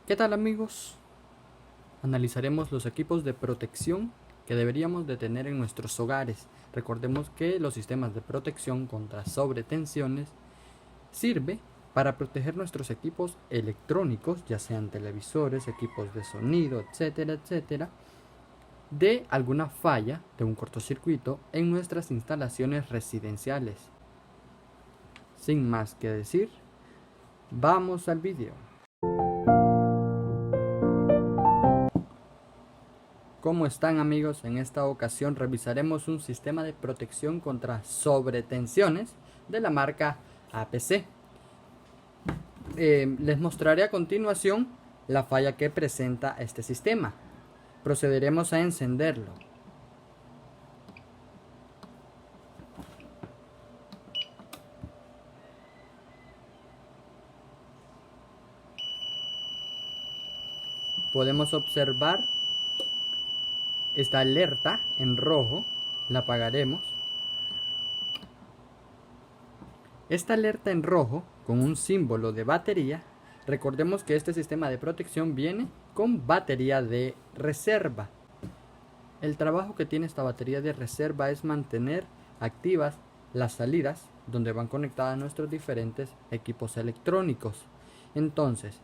¿Qué tal, amigos? Analizaremos los equipos de protección que deberíamos de tener en nuestros hogares. Recordemos que los sistemas de protección contra sobretensiones sirve para proteger nuestros equipos electrónicos, ya sean televisores, equipos de sonido, etcétera, etcétera, de alguna falla de un cortocircuito en nuestras instalaciones residenciales. Sin más que decir, vamos al vídeo. ¿Cómo están, amigos? En esta ocasión revisaremos un sistema de protección contra sobretensiones de la marca APC. Les mostraré a continuación la falla que presenta este sistema. Procederemos a encenderlo. Podemos observar esta alerta en rojo, la apagaremos. Esta alerta en rojo con un símbolo de batería, recordemos que este sistema de protección viene con batería de reserva. El trabajo que tiene esta batería de reserva es mantener activas las salidas donde van conectadas nuestros diferentes equipos electrónicos. Entonces,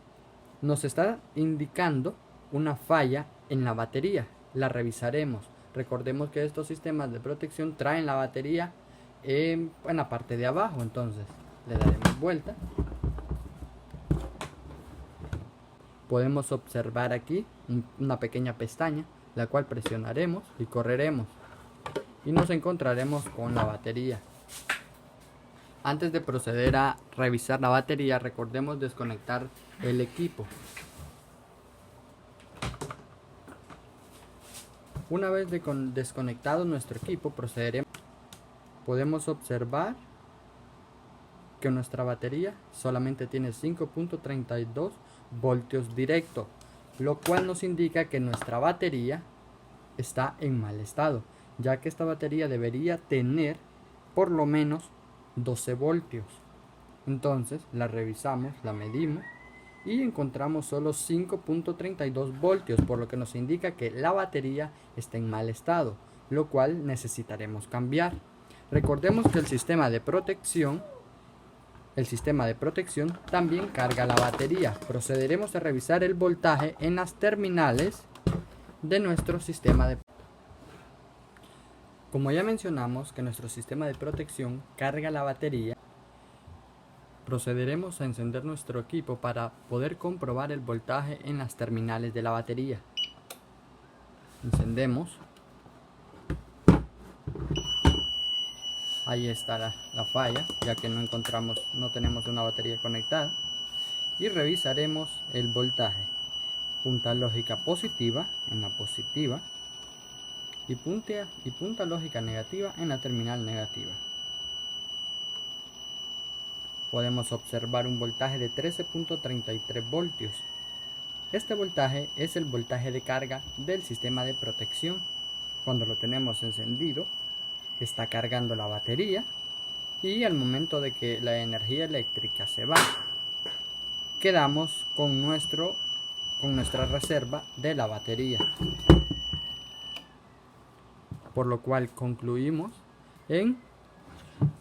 nos está indicando una falla en la batería. La revisaremos. Recordemos que estos sistemas de protección traen la batería en la parte de abajo. Entonces le daremos vuelta. Podemos observar aquí una pequeña pestaña, la cual presionaremos y correremos y nos encontraremos con la batería. Antes de proceder a revisar la batería, recordemos desconectar el equipo. Una vez desconectado nuestro equipo, procederemos. Podemos observar que nuestra batería solamente tiene 5.32 voltios directo, lo cual nos indica que nuestra batería está en mal estado, ya que esta batería debería tener por lo menos 12 voltios. Entonces la revisamos, la medimos y encontramos solo 5.32 voltios, por lo que nos indica que la batería está en mal estado, lo cual necesitaremos cambiar. Recordemos que el sistema de protección también carga la batería. Procederemos a revisar el voltaje en las terminales de nuestro sistema de protección. Como ya mencionamos que nuestro sistema de protección carga la batería, procederemos a encender nuestro equipo para poder comprobar el voltaje en las terminales de la batería. Encendemos. Ahí está la falla, ya que no tenemos una batería conectada. Y revisaremos el voltaje. Punta lógica positiva en la positiva y punta lógica negativa en la terminal negativa. Podemos observar un voltaje de 13.33 voltios. Este voltaje es el voltaje de carga del sistema de protección. Cuando lo tenemos encendido, está cargando la batería y al momento de que la energía eléctrica se va, quedamos con nuestra reserva de la batería. Por lo cual concluimos en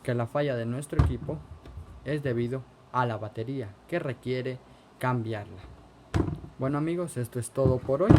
que la falla de nuestro equipo es debido a la batería, que requiere cambiarla. Bueno, amigos, esto es todo por hoy.